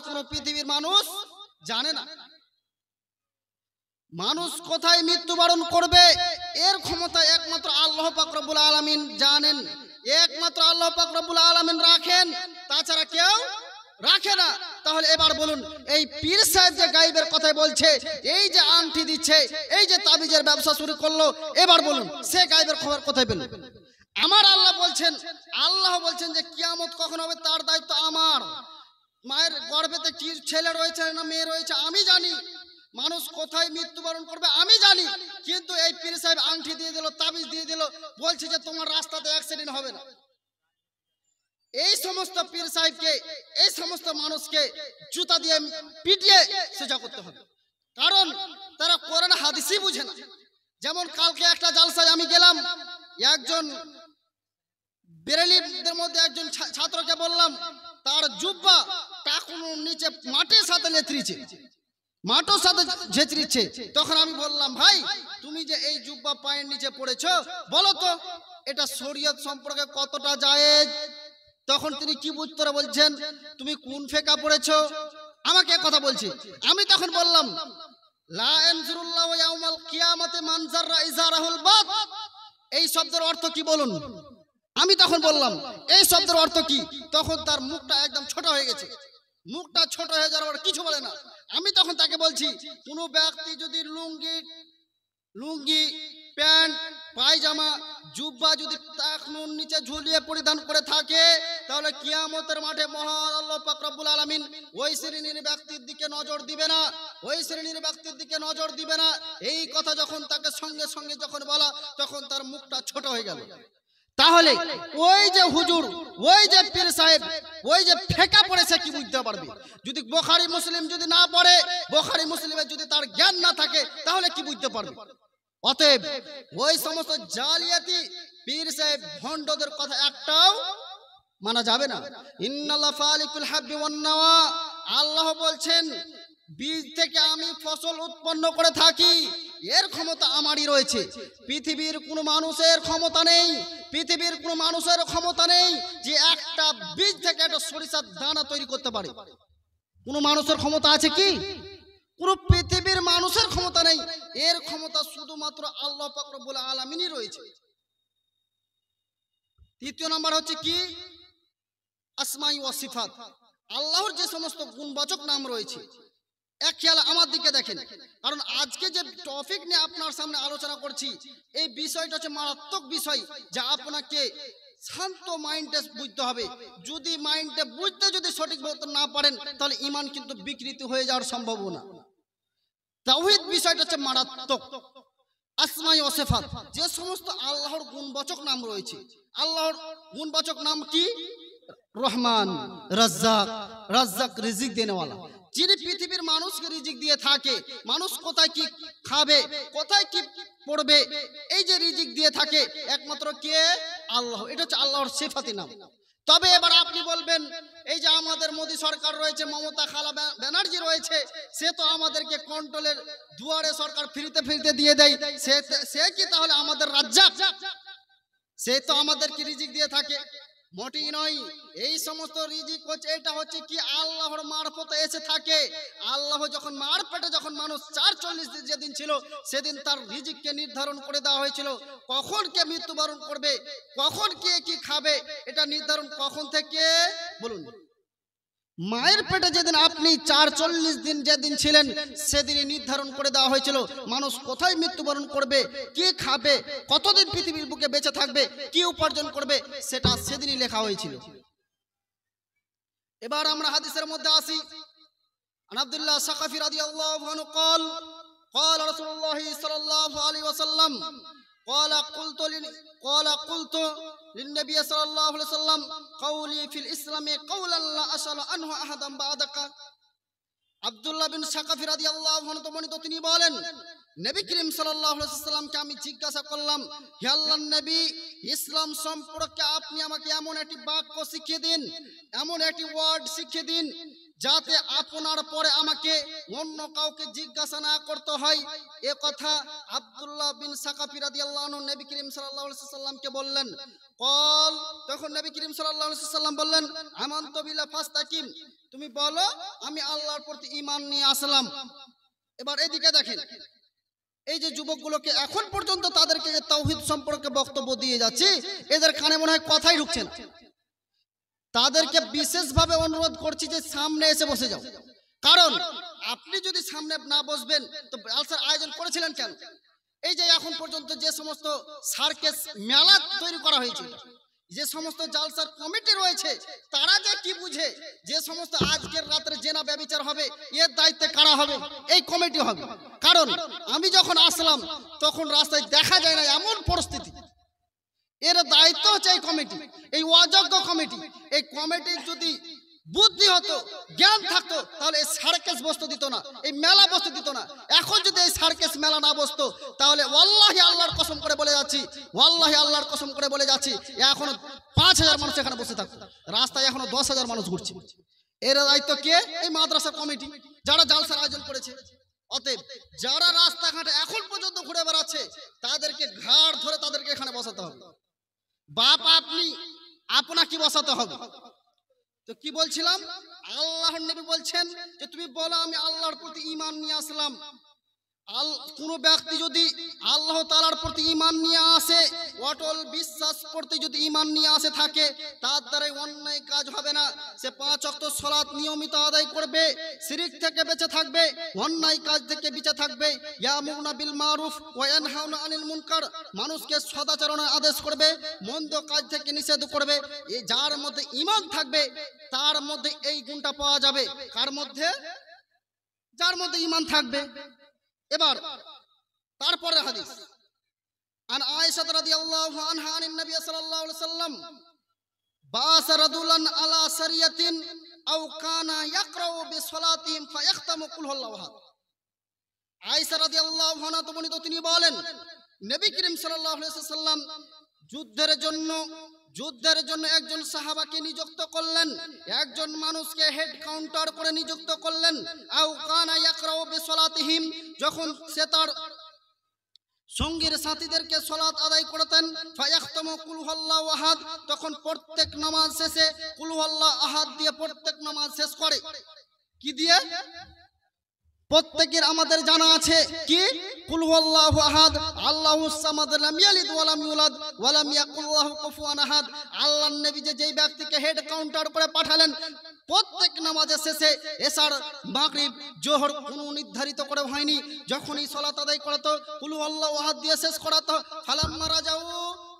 কোনো পৃথিবীর মানুষ জানে না। মানুষ কোথায় মৃত্যুবরণ করবে এর ক্ষমতা একমাত্র আল্লাহ পাক রব্বুল আলামিন জানেন, একমাত্র আল্লাহ পাক রব্বুল আলামিন রাখেন, তাছাড়া কেউ রাখে না। তাহলে এবার বলুন, এই পীর সাহেব যে গায়েবের কথা বলছে, এই যে আংটি দিচ্ছে, এই যে তাবিজের ব্যবসা শুরু করলো, এবার বলুন সে গায়েবের খবর কোথায় পেল? আমার আল্লাহ বলছেন যে কিয়ামত কখন হবে তার দায়িত্ব আমার। মায়ের গর্ভেতে কি ছেলে রয়েছে না মেয়ে রয়েছে আমি জানি, মানুষ কোথায় মৃত্যুবরণ করবে আমি জানি, কিন্তু এই পীর সাহেব আংটি দিয়ে দিল, তাবিজ দিয়ে দিল, বলছে যে তোমার রাস্তাতে অ্যাক্সিডেন্ট হবে না। এই সমস্ত পীর সাহেবকে, এই সমস্ত মানুষকে জুতা দিয়ে পিটিয়ে সোজা করতে হবে, কারণ তারা কোরআন হাদিসই বুঝে না। যেমন কালকে একটা জালসায় আমি গেলাম, একজন বেরেলিদের মধ্যে একজন ছাত্রকে বললাম তার জুব্বা টাকুনোর নিচে মাটির সাথে লেত্রিছে, মাটির সাথে ঝেঁচড়িচ্ছে। তখন আমি বললাম, ভাই তুমি যে এই জুব্বা পায়ের নিচে পড়েছো, বলো তো এটা শরীয়ত সম্পর্কে কতটা জায়েজ? তখন তিনি কি উত্তরে বলছেন, তুমি কোন ফেকা পড়েছো, আমাকে কথা বলছি। আমি তখন বললাম, লা ইয়ানজুরুল্লাহু ইয়াউমাল কিয়ামাতি মান জাররা ইজারাহুল বাত, এই শব্দের অর্থ কি বলুন? আমি তখন বললাম এই শব্দের অর্থ কি? তখন তার মুখটা একদম ছোট হয়ে গেছে, মুখটা ছোট হয়ে যাওয়ার কিছু বলে না। আমি তখন তাকে বলছি, কোন ব্যক্তি যদি লুঙ্গি প্যান্ট পায়জামা জুব্বা যদি টাকনুর নিচে ঝুলিয়ে পরিধান করে থাকে, তাহলে কিয়ামতের মাঠে মহান আল্লাহ পাক রব্বুল আলামিন ওই শ্রেণীর ব্যক্তির দিকে নজর দিবে না, ওই শ্রেণীর ব্যক্তির দিকে নজর দিবে না। এই কথা যখন তাকে সঙ্গে সঙ্গে যখন বলা, তখন তার মুখটা ছোট হয়ে গেল। তাহলে ওই যে হুজুর, ওই যে পীর সাহেব, ওই যে ফেকা পড়েছে কি বুঝতে পারবে? যদি বুখারী মুসলিম যদি না পড়ে, বুখারী মুসলিমের যদি তার জ্ঞান না থাকে, তাহলে কি বুঝতে পারবে? অতএব ওই সমস্ত জালিয়াতি পীর সাহেব ভণ্ডদের কথা একটাও মানা যাবে না। ইন্নাল্লাহ ফালিকুল হাব্বি ওয়ান নাওয়া, আল্লাহ বলছেন বীজ থেকে আমি ফসল উৎপন্ন করে থাকি, এর ক্ষমতা আমারই রয়েছে। পৃথিবীর কোনো মানুষের ক্ষমতা নেই, পৃথিবীর কোনো মানুষের ক্ষমতা নেই যে একটা বীজ থেকে একটা সরিষার দানা তৈরি করতে পারে। কোনো মানুষের ক্ষমতা আছে কি? পুরো পৃথিবীর মানুষের ক্ষমতা নেই, এর ক্ষমতা শুধুমাত্র আল্লাহ পাক রব্বুল আলামিনই রয়েছে। তৃতীয় নাম্বার হচ্ছে কি? আসমাই ওয়া সিফাত, আল্লাহর যে সমস্ত গুণবাচক নাম রয়েছে। এক খেয়াল আমার দিকে দেখেন, কারণ আজকে যে টপিক নিয়ে আপনার সামনে আলোচনা করছি, এই বিষয়টা হচ্ছে মারাত্মক বিষয়, যা আপনাকে শান্ত মাইন্ডে বুঝতে হবে। যদি মাইন্ডে বুঝতে যদি সঠিক মতো না পারেন, তাহলে ঈমান কিন্তু বিকৃতি হয়ে যাওয়ার সম্ভাবনা। তাওহীদ বিষয়টা হচ্ছে মারাত্মক। আসমাই ওয়া সিফাত, যে সমস্ত আল্লাহর গুণবাচক নাম রয়েছে, আল্লাহর গুণবাচক নাম কি? রহমান, রাজ্জাক, রাজ্জাক রিজিক দেনেওয়ালা, যিনি পৃথিবীর মানুষকে রিজিক দিয়ে থাকে। মানুষ কোথায় কি খাবে, কোথায় কি পড়বে, এই যে রিজিক দিয়ে থাকে একমাত্র কে? আল্লাহ। এটা হচ্ছে আল্লাহর সিফাতি নাম। তবে এবার আপনি বলবেন, এই যে আমাদের মোদী সরকার রয়েছে, মমতা খালা ব্যানার্জি রয়েছে, সে তো আমাদেরকে কন্ট্রোলের দুয়ারে সরকার ফ্রিতে ফ্রিতে দিয়ে দেয়, সে কি তাহলে আমাদের রাজ্জাক? সে তো আমাদেরকে রিজিক দিয়ে থাকে? মোটেই নয়। এই সমস্ত রিজিক হচ্ছে, এটা হচ্ছে কি আল্লাহর মারফতে এসে থাকে। আল্লাহ যখন মার পেটে যখন মানুষ ৪৪ দিন যেদিন ছিল, সেদিন তার রিজিককে নির্ধারণ করে দেওয়া হয়েছিল। কখন কে মৃত্যুবরণ করবে, কখন কে কি খাবে, এটা নির্ধারণ কখন থেকে বলুন? মায়ের পেটে যেদিন আপনি ৪৪ দিন যেদিন ছিলেন, সেদিনই নির্ধারণ করে দেওয়া হয়েছিল মানুষ কোথায় মৃত্যুবরণ করবে, কি খাবে, কতদিন পৃথিবীর বুকে বেঁচে থাকবে, কি উপার্জন করবে, সেটা সেদিনই লেখা হয়েছিল। এবার আমরা হাদিসের মধ্যে আসি। আন আব্দুল্লাহ সাকাফি রাদিয়াল্লাহু আনহু قال قال رسول الله صلى الله عليه وسلم قال قلت للنبي صلى الله عليه وسلم قولي في الإسلام قولا لا أسأل عنه أحدا بعدك। আব্দুল্লাহ বিন সাকাফি রাদিয়াল্লাহু আনহু বর্ণিত, তিনি বলেন, নবী করিম সাল্লাল্লাহু আলাইহি ওয়াসাল্লামকে আমি জিজ্ঞাসা করলাম, হে আল্লাহর নবী, ইসলাম সম্পর্কে আপনি আমাকে এমন একটি বাক্য শিখিয়ে দিন, এমন একটি ওয়ার্ড শিখিয়ে দিন, যাতে আপনার পরে আমাকে অন্য কাউকে জিজ্ঞাসা না করতে হয়। এ কথা আব্দুল্লাহ বিন সাকাফি রাদিয়াল্লাহু আনহু নবী করিম সাল্লাল্লাহু আলাইহি ওয়াসাল্লামকে বললেন। তখন নবী করিম সাল্লাল্লাহু আলাইহি ওয়াসাল্লাম বললেন, আমানতু বিল্লাহি ফাস্তাকিম, তুমি বলো আমি আল্লাহর প্রতি ঈমান নিয়ে আসলাম। এবার এদিকে দেখেন, এই যে যুবকগুলোকে এখন পর্যন্ত তাদেরকে যে তাওহীদ সম্পর্কে বক্তব্য দিয়ে যাচ্ছে, এদের কানে মনে হয় কথাই ঢুকছে না। তাদেরকে বিশেষভাবে অনুরোধ করছি যে সামনে এসে বসে যাও। কারণ আপনি যদি সামনে না বসবেন তো জালসার আয়োজন করেছিলেন কেন? এই যে এখন পর্যন্ত যে সমস্ত সার্কেস মেলা তৈরি করা হয়েছে, যে সমস্ত জালসার কমিটি রয়েছে, তারা যে কি বুঝে যে সমস্ত আজকের রাতে জেনা ব্যভিচার হবে এর দায়িত্বে কারা হবে? এই কমিটি হবে। কারণ আমি যখন আসলাম তখন রাস্তায় দেখা যায় না এমন পরিস্থিতি। এর দায়িত্ব হচ্ছে এই কমিটি, এই অযোগ্য কমিটি। এই কমিটির যদি বুদ্ধি হতো, জ্ঞান থাকতো, তাহলে এই সার্কেস বসতে দিত না, এই মেলা বসতে দিত না। এখন যদি এই সার্কেস মেলা না বসতো তাহলে ওয়াল্লাহি আল্লাহর কসম করে বলে যাচ্ছি, ওয়াল্লাহি আল্লাহর কসম করে বলে যাচ্ছি, এখনো 5000 মানুষ এখানে বসে থাকতো, রাস্তায় এখনো 10,000 মানুষ ঘুরছে। এর দায়িত্ব কে? এই মাদ্রাসা কমিটি, যারা জালসার আয়োজন করেছে। অতএব যারা রাস্তাঘাটে এখন পর্যন্ত ঘুরে বেড়াচ্ছে তাদেরকে ঘাড় ধরে তাদেরকে এখানে বসাতে হবে। বাপ আপনি আপনাকে বসাতে হবে। তো কি বলছিলাম, আল্লাহর নবী বলছেন যে তুমি বলো আমি আল্লাহর প্রতি ঈমান নিয়ে আসলাম। কোন ব্যক্তি যদি আল্লাহ তাআলার প্রতি ঈমান নিয়ে আসে, অটল বিশ্বাস করতে যদি ঈমান নিয়ে আসে থাকে, তার দ্বারা অন্যায় কাজ হবে না। সে 5 ওয়াক্ত সালাত নিয়মিত আদায় করবে, শিরক থেকে বেঁচে থাকবে, অন্যায় কাজ থেকে বেঁচে থাকবে, ইয়ামুরুনা বিল মারুফ ওয়া ইয়ানহাউনা আনিল মুনকার, মানুষকে সদাচরণের আদেশ করবে, মন্দ কাজ থেকে নিষেধ করবে। এই যার মধ্যে ঈমান থাকবে তার মধ্যে এই গুণটা পাওয়া যাবে। কার মধ্যে? যার মধ্যে ঈমান থাকবে। এবার তারপরে হাদিস, আন আয়েশা রাদিয়াল্লাহু আনহা আন নবী সাল্লাল্লাহু আলাইহি ওয়াসাল্লাম বাসা রাজুলান আলা সারিয়াতিন আও কানা ইয়াকরাউ বিসসালাতিহিম ফায়াখতামু কুল হুয়াল্লাহু আহাদ। আয়েশা রাদিয়াল্লাহু আনহা তিনি বলেন, নবী করিম সাল্লাল্লাহু আলাইহি ওয়াসাল্লাম যুদ্ধের জন্য একজন সাহাবাকে নিযুক্ত করলেন, একজন মানুষকে হেড কাউন্টার করে নিযুক্ত করলেন। আও কানা ইয়াকরাউ বিসসালাতিহিম, যখন সে তার সঙ্গীর সাথীদেরকে সালাত আদায় করতেন, ফায়াখতামু কুল হুয়াল্লাহু আহাদ, তখন প্রত্যেক নামাজ শেষে কুল হুয়াল্লাহু আহাদ দিয়ে প্রত্যেক নামাজ শেষ করে। কি দিয়ে? প্রত্যেকের আমাদের জানা আছে কি? কুল হুয়াল্লাহু আহাদ, আল্লাহুস সামাদ, লাম ইয়ালিদ ওয়া লাম ইউলাদ ওয়া লাম ইয়াকুল লাহু কুফুয়ান আহাদ। আল্লাহর নবী যেই ব্যক্তিকে হেড কাউন্টার করে পাঠালেন, প্রত্যেক নামাজের শেষে এশার, মাগরিব, জোহর কোনো নির্ধারিত করে হয়নি, যখনই সালাত আদায় করাতো কুল হুয়াল্লাহু আহাদ দিয়ে শেষ করাতো। ফালাম্মা রাজাউ,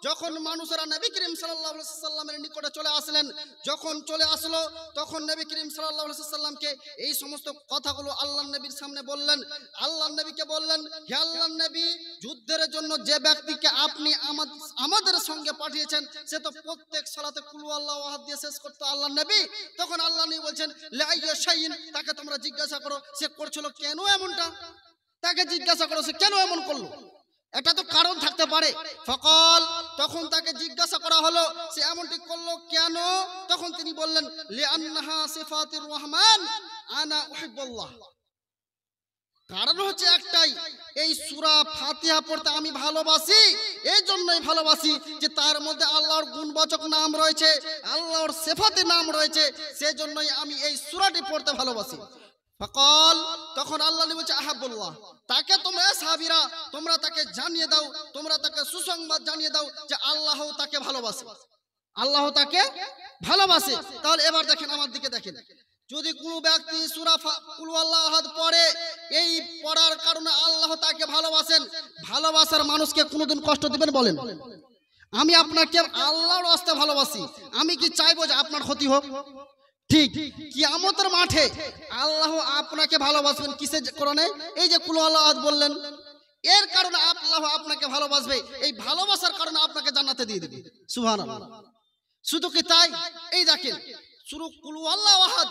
যখন মানুষেরা নবী করিম সাল্লাল্লাহু আলাইহি সাল্লামের নিকটে চলে আসলেন, যখন চলে আসলো তখন নবী করিম সাল্লাল্লাহু আলাইহি সাল্লামকে এই সমস্ত কথাগুলো আল্লাহর নবীর সামনে বললেন। আল্লাহর নবীকে বললেন, হে আল্লাহর নবী, যুদ্ধের জন্য যে ব্যক্তিকে আপনি আমাদের সঙ্গে পাঠিয়েছেন সে তো প্রত্যেক সালাতে কুল হুয়াল্লাহু আহাদ দিয়ে শেষ করতো আল্লাহর নবী। তখন আল্লাহ নবী বলছেন, লা আইয়ু শাইইন, তাকে তোমরা জিজ্ঞাসা করো সে করছিল কেন এমনটা, তাকে জিজ্ঞাসা করো সে কেন এমন করলো, এটা তো কারণ থাকতে পারে। ফকাল, তখন তাকে জিজ্ঞাসা করা হলো সে এমনটি করলো কেন? তখন তিনি বললেন, লিআন্নাহা সিফাতুর রহমান আনা উহিব্বুল্লাহ, কারণ হচ্ছে একটাই, এই সূরা ফাতিহা পড়তে আমি ভালোবাসি, এই জন্যই ভালোবাসি যে তার মধ্যে আল্লাহর গুণবাচক নাম রয়েছে, আল্লাহর সিফাতের নাম রয়েছে, সেজন্যই আমি এই সূরাটি পড়তে ভালোবাসি। ফকাল, তখন আল্লাহ বলছে আহাবুল্লাহ, তাকে তোমরা সাহাবীরা তোমরা তাকে জানিয়ে দাও, তোমরা তাকে সুসংবাদ জানিয়ে দাও যে আল্লাহ তাকে ভালোবাসে, আল্লাহ তাকে ভালোবাসে। তাহলে এবার দেখেন, আমার দিকে দেখেন, যদি কোনো ব্যক্তি সূরা কুল হুয়াল্লাহু আহাদ পড়ে, এই পড়ার কারণে আল্লাহ তাকে ভালোবাসেন, ভালোবাসার মানুষকে কোনোদিন কষ্ট দিবেন? বলেন, আমি আপনাকে আল্লাহর রাস্তে ভালোবাসি, আমি কি চাইবো যে আপনার ক্ষতি হোক? ঠিক কিয়ামতের মাঠে আল্লাহ আপনাকে ভালোবাসবেন কিসের কারণে? এই যে কুল হুয়াল্লাহু আহাদ বললেন, এর কারণে আল্লাহ আপনাকে ভালোবাসবে, এই ভালোবাসার কারণে আপনাকে জান্নাতে দিয়ে দেবে। সুবহানাল্লাহ। শুধু কি তাই? এই দেখেন, শুরু কুল হুয়াল্লাহু আহাদ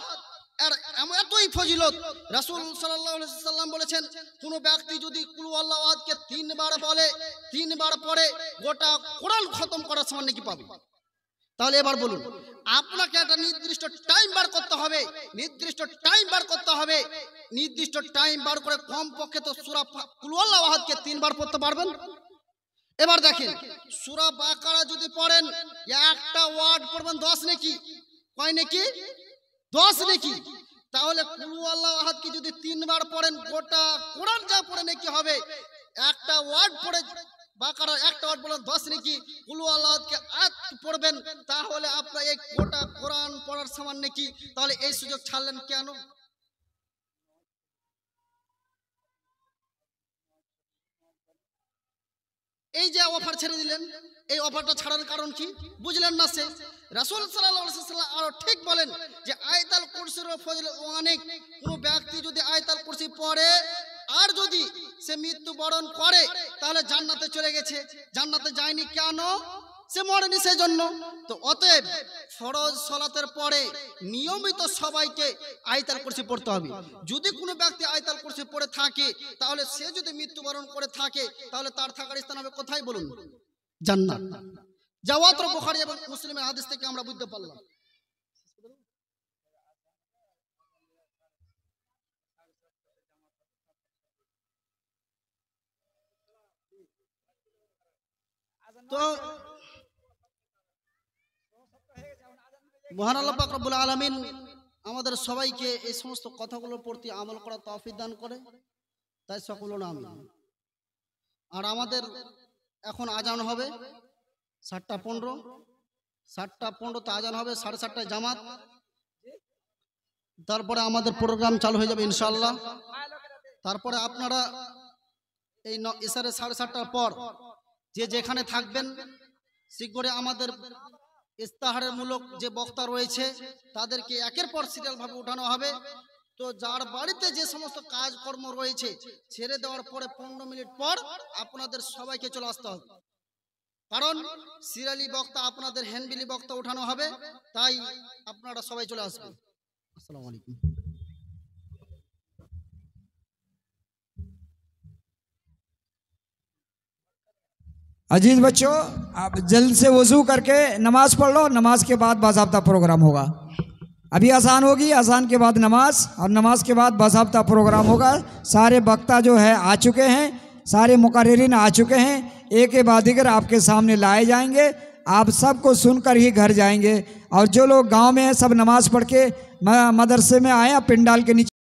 এর এতই ফজিলত, রাসূল সাল্লাল্লাহু আলাইহি সাল্লাম বলেছেন, কোন ব্যক্তি যদি কুল হুয়াল্লাহু আহাদকে 3 বার বলে, 3 বার পড়ে, গোটা কোরআন খতম করার সমান নাকি পাবে। তাহলে এবার বলুন, আপনাকে একটা নির্দিষ্ট টাইম বার করতে হবে, নির্দিষ্ট টাইম বার করতে হবে, নির্দিষ্ট টাইম বার করে কমপক্ষে তো সূরা কুল হুয়াল্লাহু আহাদকে 3 বার পড়তে পারবেন। এবার দেখেন, সূরা বাকারা যদি পড়েন, একটা ওয়ার্ড পড়বেন 10 নাকি, কয় নাকি? 10 নেকি। তাহলে কুলু আল্লাহু আহাদ কি যদি 3 বার পড়েন গোটা কোরআন যা পড়ে নেকি হবে। একটা ওয়ার্ড পড়ে বাকারা একটা ওয়ার্ড বলেন 10 নেকি, কুলু আল্লাহু আহাদকে আয়াত পড়বেন তাহলে আপনার এই গোটা কোরআন পড়ার সমান নেকি। তাহলে এই সুযোগ ছাড়লেন কেন? এই যে অফার ছেড়ে দিলেন, এই অফারটা ছাড়ার কারণ কি বুঝলেন না? সে রাসূল সাল্লাল্লাহু আলাইহি ওয়াসাল্লাম আরো ঠিক বলেন যে আয়াতুল কুরসির ফজিলত অনেক। কোন ব্যক্তি যদি আয়াতুল কুরসি পড়ে আর যদি সে মৃত্যুবরণ করে তাহলে জান্নাতে চলে গেছে। জান্নাতে যায়নি কেন? সে মরেনি সেজন্য। তো অতএব ফরজ সালাতের পরে নিয়মিত সবাইকে আয়াতুল কুরসি পড়তে হবে। যদি কোনো ব্যক্তি আয়াতুল কুরসি পড়ে থাকে তাহলে সে যদি মৃত্যুবরণ করে থাকে তাহলে তার থাকার স্থান হবে কোথায় বলুন? জান্নাত। জাওয়াতুল বুখারী এবং মুসলিমের হাদিস থেকে আমরা বুঝতে পারলাম। তো মহান আল্লাহ পাক রব্বুল আলামিন আমাদের সবাইকে এই সমস্ত কথাগুলোর প্রতি আমল করার তৌফিক দান করে, তাই সকলে আমিন। আর আমাদের এখন আজান হবে 7:15, 7:15 আজান হবে, 7:30টায় জামাত, তারপরে আমাদের প্রোগ্রাম চালু হয়ে যাবে ইনশাআল্লাহ। তারপরে আপনারা এই ইশারে 7:30টার পর যে যেখানে থাকবেন শীঘ্রই আমাদের ইস্তাহারের মূলক যে বক্তা রয়েছে তাদেরকে একের পর সিরিয়াল ভাবে উঠানো হবে। তো যার বাড়িতে যে সমস্ত কাজকর্ম রয়েছে ছেড়ে দেওয়ার পরে 15 মিনিট পর আপনাদের সবাইকে চলে আসতে হবে, কারণ সিরিয়ালি বক্তা আপনাদের হ্যান্ডবিলি বক্তা উঠানো হবে, তাই আপনারা সবাই চলে আসবেন। আসসালামু আলাইকুম। अजीज बच्चों, आप जल्द से वज़ू करके नमाज पढ़ लो। नमाज के बाद बाज़ाब्ता प्रोग्राम होगा। अभी अज़ान होगी, अज़ान के बाद नमाज, और नमाज के बाद बाज़ाब्ता प्रोग्राम होगा। सारे वक्ता जो है आ चुके हैं, सारे मुकर्रिरीन आ चुके हैं, एक के बाद दिगर आपके सामने लाए जाएंगे। आप सबको सुनकर ही घर जाएंगे। और जो लोग गांव में हैं सब नमाज पढ़ के मदरसे में आए, पिंडाल के नीचे